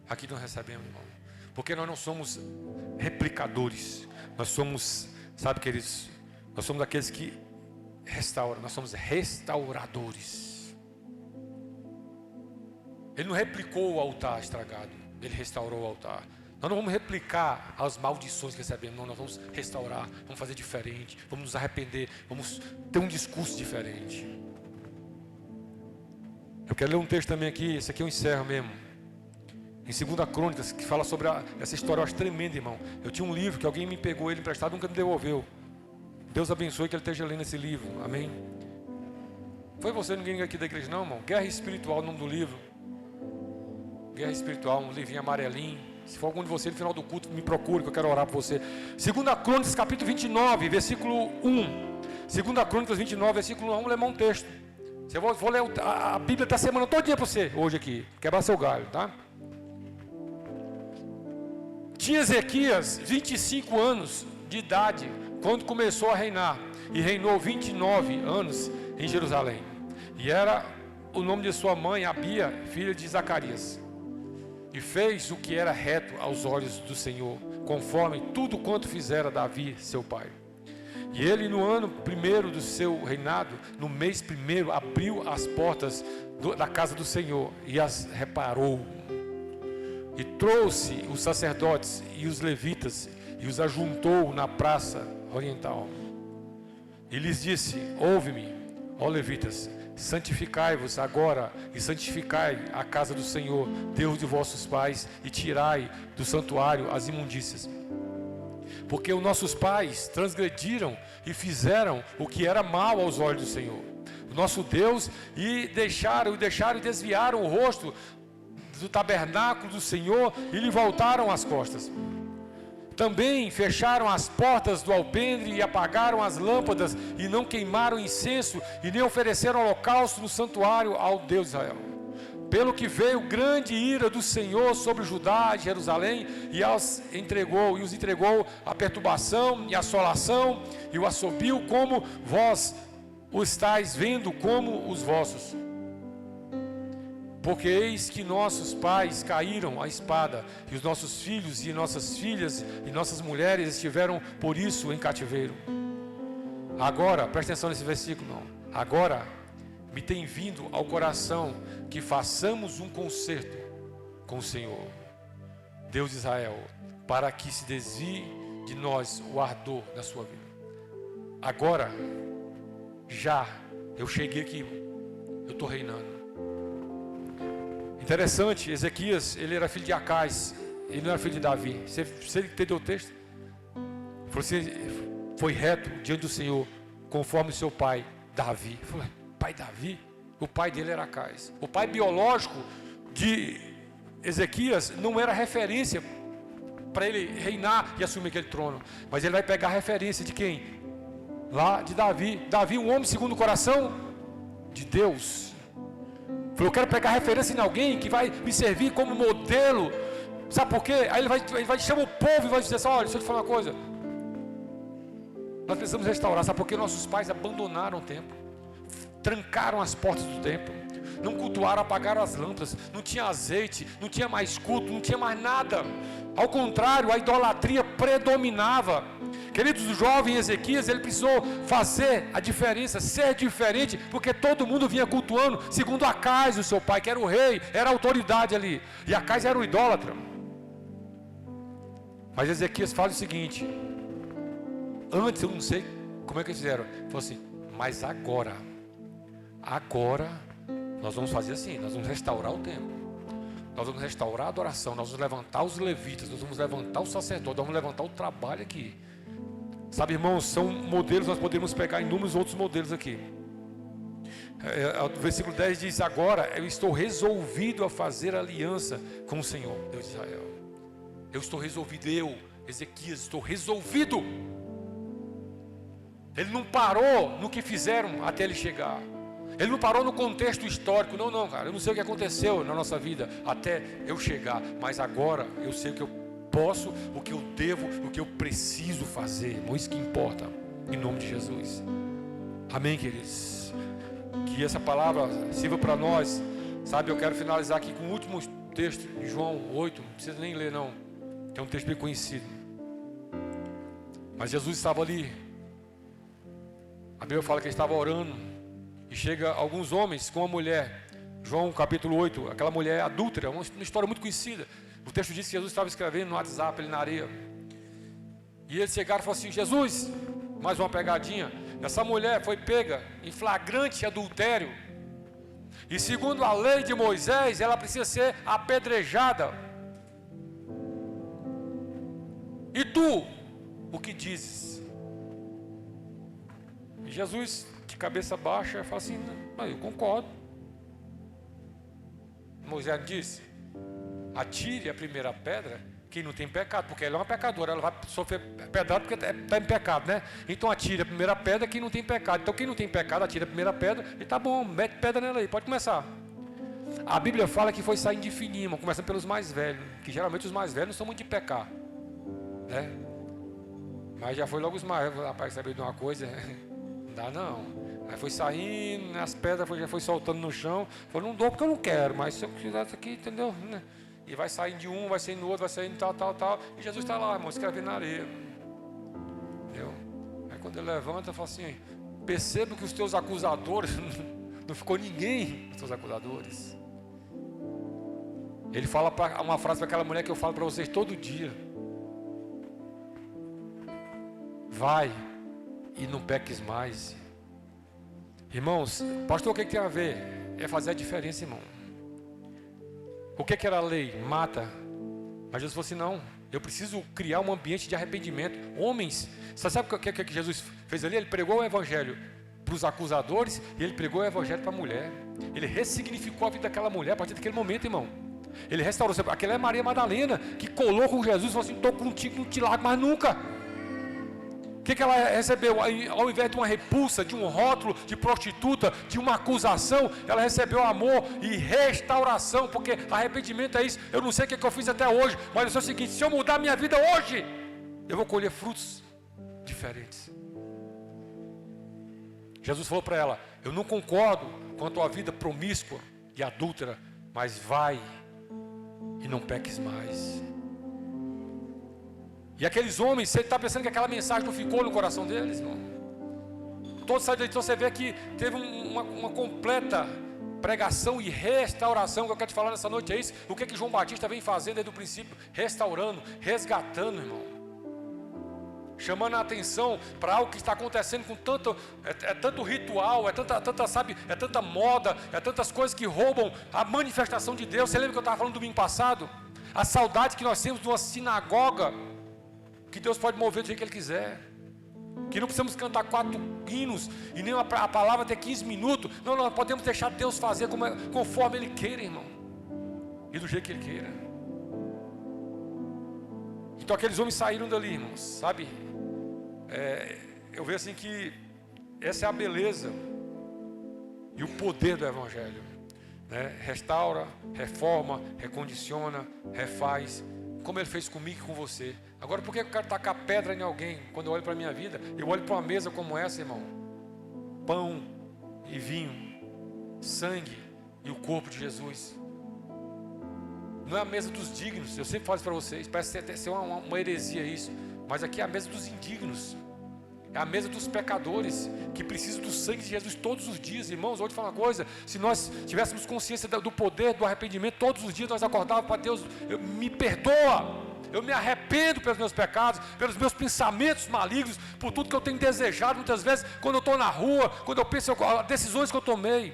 aquilo que nós recebemos, irmão. Porque nós não somos replicadores. Nós somos, sabe, queridos, nós somos aqueles que restauram, nós somos restauradores. Ele não replicou o altar estragado, ele restaurou o altar. Nós não vamos replicar as maldições que recebemos, não, nós vamos restaurar, vamos fazer diferente, vamos nos arrepender, vamos ter um discurso diferente. Eu quero ler um texto também aqui, esse aqui eu encerro mesmo. Em 2 Crônicas, que fala sobre essa história, eu acho tremenda, irmão. Eu tinha um livro que alguém me pegou ele emprestado, nunca me devolveu. Deus abençoe que ele esteja lendo esse livro, amém? Foi você, ninguém aqui da igreja não, irmão? Guerra Espiritual, o nome do livro. Guerra Espiritual, um livrinho amarelinho. Se for algum de vocês no final do culto, me procure que eu quero orar por você. 2 Crônicas, capítulo 29, versículo 1. 2 Crônicas 29, versículo 1, vamos ler um texto. Eu vou ler a Bíblia da semana todo dia para você, hoje aqui. Quebrar seu galho, tá? Tinha Ezequias 25 anos de idade quando começou a reinar. E reinou 29 anos em Jerusalém. E era o nome de sua mãe, Abia, filha de Zacarias. E fez o que era reto aos olhos do Senhor, conforme tudo quanto fizera Davi, seu pai. E ele, no ano primeiro do seu reinado, no mês primeiro, abriu as portas da casa do Senhor e as reparou. E trouxe os sacerdotes e os levitas e os ajuntou na praça oriental. E lhes disse: ouve-me, ó levitas, santificai-vos agora e santificai a casa do Senhor, Deus de vossos pais, e tirai do santuário as imundícias. Porque os nossos pais transgrediram e fizeram o que era mal aos olhos do Senhor, o nosso Deus, e deixaram e desviaram o rosto do tabernáculo do Senhor e lhe voltaram as costas. Também fecharam as portas do alpendre e apagaram as lâmpadas e não queimaram incenso e nem ofereceram holocausto no santuário ao Deus de Israel. Pelo que veio grande ira do Senhor sobre Judá e Jerusalém e os entregou a perturbação e a assolação e o assobio, como vós o estáis vendo, como os vossos. Porque eis que nossos pais caíram à espada, e os nossos filhos e nossas filhas e nossas mulheres estiveram por isso em cativeiro. Agora, presta atenção nesse versículo, não. Agora me tem vindo ao coração que façamos um concerto com o Senhor, Deus de Israel, para que se desvie de nós o ardor da sua vida. Agora, já eu cheguei aqui, eu estou reinando. Interessante, Ezequias, ele era filho de Acais, ele não era filho de Davi. Você entendeu o texto? Foi reto diante do Senhor, conforme seu pai, Davi. Eu falei, pai Davi? O pai dele era Acais. O pai biológico de Ezequias não era referência para ele reinar e assumir aquele trono. Mas ele vai pegar a referência de quem? Lá de Davi. Davi, um homem segundo o coração de Deus. Falou, eu quero pegar referência em alguém que vai me servir como modelo. Sabe por quê? Aí ele vai chamar o povo e vai dizer assim, olha, deixa eu te falar uma coisa. Nós precisamos restaurar, sabe por quê? Nossos pais abandonaram o templo, trancaram as portas do templo, não cultuaram, apagaram as lâmpadas, não tinha azeite, não tinha mais culto, não tinha mais nada. Ao contrário, a idolatria predominava. Queridos, o jovem Ezequias, ele precisou fazer a diferença, ser diferente, porque todo mundo vinha cultuando segundo Acais, o seu pai, que era o rei, era a autoridade ali, e Acais era o idólatra. Mas Ezequias fala o seguinte, antes eu não sei como é que eles fizeram, falou assim, mas agora nós vamos fazer assim, nós vamos restaurar o templo, nós vamos restaurar a adoração, nós vamos levantar os levitas, nós vamos levantar o sacerdote, nós vamos levantar o trabalho aqui. Sabe, irmãos, são modelos, nós podemos pegar inúmeros outros modelos aqui. O versículo 10 diz, agora eu estou resolvido a fazer aliança com o Senhor, Deus de Israel. Eu estou resolvido, Ezequias, estou resolvido. Ele não parou no que fizeram até ele chegar. Ele não parou no contexto histórico. Não, cara, eu não sei o que aconteceu na nossa vida até eu chegar. Mas agora eu sei o que eu posso, o que eu devo, o que eu preciso fazer, irmão, isso que importa, em nome de Jesus, amém, queridos. Que essa palavra sirva para nós. Sabe, eu quero finalizar aqui com o último texto de João 8. Não precisa nem ler não, que é um texto bem conhecido. Mas Jesus estava ali. A Bíblia fala que ele estava orando. E chega alguns homens com uma mulher. João capítulo 8, aquela mulher adúltera, uma história muito conhecida. O texto diz que Jesus estava escrevendo no WhatsApp, ali na areia. E eles chegaram e falaram assim: Jesus, mais uma pegadinha. Essa mulher foi pega em flagrante adultério. E segundo a lei de Moisés, ela precisa ser apedrejada. E tu, o que dizes? E Jesus, de cabeça baixa, fala assim: não, eu concordo. Moisés disse: atire a primeira pedra quem não tem pecado, porque ela é uma pecadora, ela vai sofrer pedrada porque está em pecado, né? Então atire a primeira pedra quem não tem pecado. Então quem não tem pecado, atire a primeira pedra e tá bom, mete pedra nela aí, pode começar. A Bíblia fala que foi saindo de fininho, começando pelos mais velhos, que geralmente os mais velhos não são muito de pecar, né? Mas já foi logo os mais velhos: rapaz, saber de uma coisa, não dá não. Aí foi saindo, as pedras já foi soltando no chão. Falou: não dou porque eu não quero, mas se eu quiser isso aqui, entendeu? E vai saindo de um, vai saindo do outro, vai saindo tal. E Jesus está lá, irmão, escrevendo na areia. Entendeu? Aí quando ele levanta, fala assim: perceba que os teus acusadores, não ficou ninguém, os teus acusadores. Ele fala uma frase para aquela mulher que eu falo para vocês todo dia: vai e não peques mais. Irmãos, pastor, o que tem a ver? É fazer a diferença, irmão. O que era a lei? Mata. Mas Jesus falou assim: não, eu preciso criar um ambiente de arrependimento. Homens, você sabe o que Jesus fez ali? Ele pregou o evangelho para os acusadores e ele pregou o evangelho para a mulher. Ele ressignificou a vida daquela mulher a partir daquele momento, irmão. Ele restaurou. Aquela é Maria Madalena, que colou com Jesus e falou assim: estou contigo, não te largo mais nunca. O que ela recebeu? Ao invés de uma repulsa, de um rótulo de prostituta, de uma acusação, ela recebeu amor e restauração, porque arrependimento é isso. Eu não sei o que eu fiz até hoje, mas eu sei o seguinte: se eu mudar a minha vida hoje, eu vou colher frutos diferentes. Jesus falou para ela: eu não concordo com a tua vida promíscua e adúltera, mas vai e não peques mais. E aqueles homens, você está pensando que aquela mensagem não ficou no coração deles, irmão? Todos saíram daí, então você vê que teve uma completa pregação e restauração. Que eu quero te falar nessa noite é isso. O que João Batista vem fazendo desde o princípio? Restaurando, resgatando, irmão. Chamando a atenção para algo que está acontecendo com tanto, tanto ritual, sabe, é tanta moda, é tantas coisas que roubam a manifestação de Deus. Você lembra que eu estava falando domingo passado? A saudade que nós temos de uma sinagoga, que Deus pode mover do jeito que Ele quiser, que não precisamos cantar 4 hinos e nem a palavra ter 15 minutos. Não, nós podemos deixar Deus fazer conforme Ele queira, irmão, e do jeito que Ele queira. Então aqueles homens saíram dali, irmãos, sabe? Eu vejo assim que essa é a beleza e o poder do Evangelho, né? Restaura, reforma, recondiciona, refaz, como Ele fez comigo e com você. Agora, por que eu quero tacar pedra em alguém? Quando eu olho para a minha vida, eu olho para uma mesa como essa, irmão: pão e vinho, sangue e o corpo de Jesus. Não é a mesa dos dignos. Eu sempre falo isso para vocês, parece ser uma heresia isso, mas aqui é a mesa dos indignos. É a mesa dos pecadores, que precisam do sangue de Jesus todos os dias. Irmãos, vou te falar uma coisa: se nós tivéssemos consciência do poder do arrependimento, todos os dias nós acordávamos para Deus: me perdoa, eu me arrependo pelos meus pecados, pelos meus pensamentos malignos, por tudo que eu tenho desejado. Muitas vezes, quando eu estou na rua, quando eu penso as decisões que eu tomei.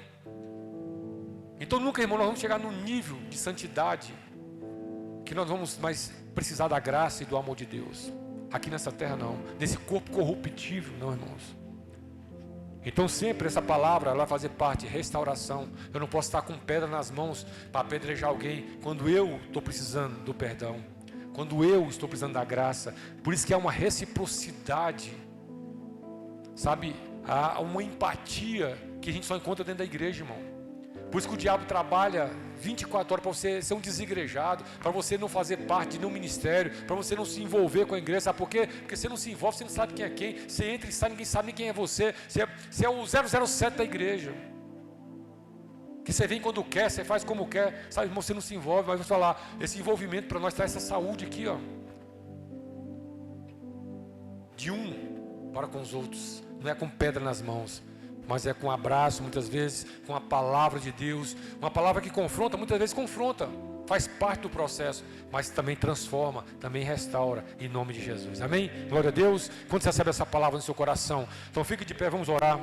Então nunca, irmão, nós vamos chegar num nível de santidade que nós vamos mais precisar da graça e do amor de Deus. Aqui nessa terra não, nesse corpo corruptível não, irmãos. Então sempre essa palavra, ela vai fazer parte, restauração. Eu não posso estar com pedra nas mãos para apedrejar alguém quando eu estou precisando do perdão, quando eu estou precisando da graça. Por isso que há uma reciprocidade, sabe? Há uma empatia que a gente só encontra dentro da igreja, irmão. Por isso que o diabo trabalha 24 horas para você ser um desigrejado, para você não fazer parte de nenhum ministério, para você não se envolver com a igreja. Sabe por quê? Porque você não se envolve, você não sabe quem é quem. Você entra e sai, ninguém sabe nem quem é você. Você é o 007 da igreja. Que você vem quando quer, você faz como quer, sabe, irmão, você não se envolve, mas vou falar, esse envolvimento para nós traz essa saúde aqui, ó. De um para com os outros, não é com pedra nas mãos, mas é com abraço, muitas vezes, com a palavra de Deus, uma palavra que confronta, muitas vezes confronta, faz parte do processo, mas também transforma, também restaura, em nome de Jesus, amém? Glória a Deus. Quando você recebe essa palavra no seu coração, então fique de pé, vamos orar.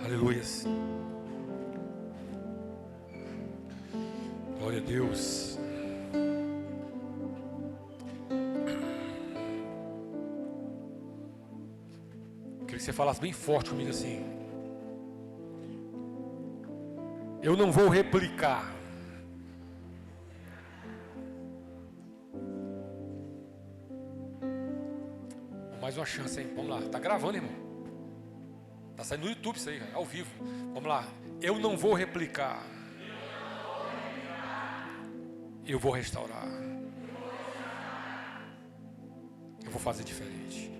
Aleluias. Glória a Deus. Queria que você falasse bem forte comigo assim. Eu não vou replicar. Mais uma chance, hein? Vamos lá. Tá gravando, irmão? Tá saindo no YouTube isso aí, ao vivo. Vamos lá. Eu não vou replicar. Eu vou restaurar. Eu vou fazer diferente.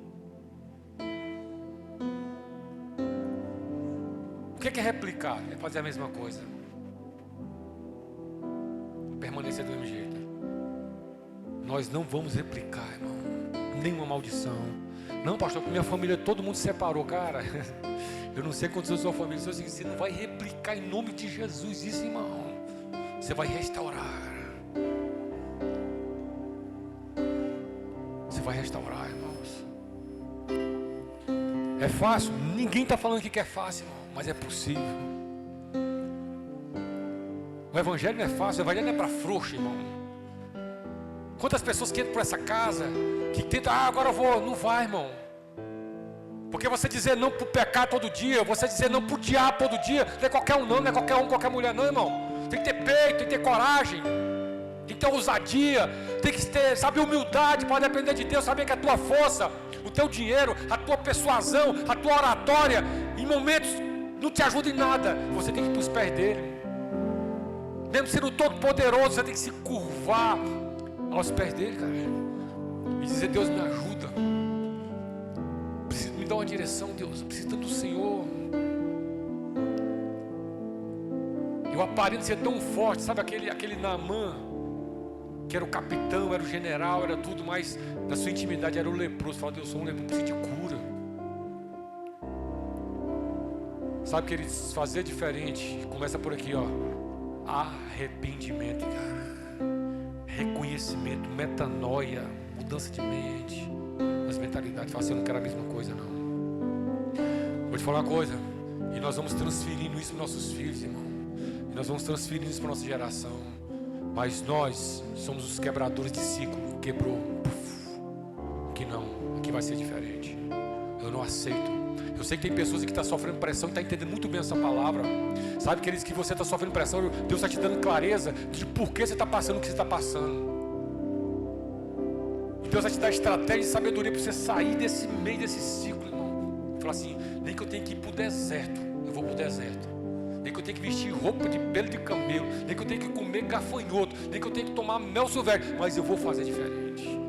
O que é replicar? É fazer a mesma coisa. Permanecer do mesmo jeito. Nós não vamos replicar, irmão. Nenhuma maldição. Não, pastor, porque minha família, todo mundo se separou, cara. Eu não sei quantos anos sua família. Você não vai replicar em nome de Jesus isso, irmão. Você vai restaurar. Você vai restaurar, irmãos. É fácil? Ninguém está falando que é fácil, irmão. Mas é possível. O evangelho não é fácil. O evangelho não é para frouxo, irmão. Quantas pessoas que entram por essa casa, que tentam, agora eu vou. Não vai, irmão. Porque você dizer não para o pecado todo dia, você dizer não para o diabo todo dia, não é qualquer um não, não é qualquer um, qualquer mulher não, irmão. Tem que ter peito, tem que ter coragem, tem que ter ousadia, tem que ter, sabe, humildade para depender de Deus, saber que a tua força, o teu dinheiro, a tua persuasão, a tua oratória, em momentos não te ajuda em nada. Você tem que ir para os pés dele. Mesmo sendo todo poderoso, você tem que se curvar aos pés dele, cara, e dizer: Deus, me ajuda. Preciso me dar uma direção, Deus. Eu preciso do Senhor. Eu aparento ser tão forte, sabe, aquele Naamã, que era o capitão, era o general, era tudo, mas na sua intimidade era o leproso. Fala: Deus, eu sou um leproso, preciso de cura. Sabe, queridos, fazer diferente começa por aqui, ó. Arrependimento, cara. Reconhecimento, metanoia, mudança de mente, as mentalidades. Fala assim: eu não quero a mesma coisa, não. Vou te falar uma coisa, e nós vamos transferindo isso para nossos filhos, irmão. E nós vamos transferindo isso para nossa geração. Mas nós somos os quebradores de ciclo. Quebrou, que não, aqui vai ser diferente. Eu não aceito. Eu sei que tem pessoas que estão sofrendo pressão e estão entendendo muito bem essa palavra. Sabe, queridos, que você está sofrendo pressão, Deus está te dando clareza de por que você está passando o que você está passando. E Deus vai te dar estratégia e sabedoria para você sair desse meio desse ciclo, irmão. Falar assim: nem que eu tenha que ir para o deserto, eu vou para o deserto. Nem que eu tenha que vestir roupa de pelo de camelo, nem que eu tenha que comer gafanhoto, nem que eu tenha que tomar mel silvestre, mas eu vou fazer diferente.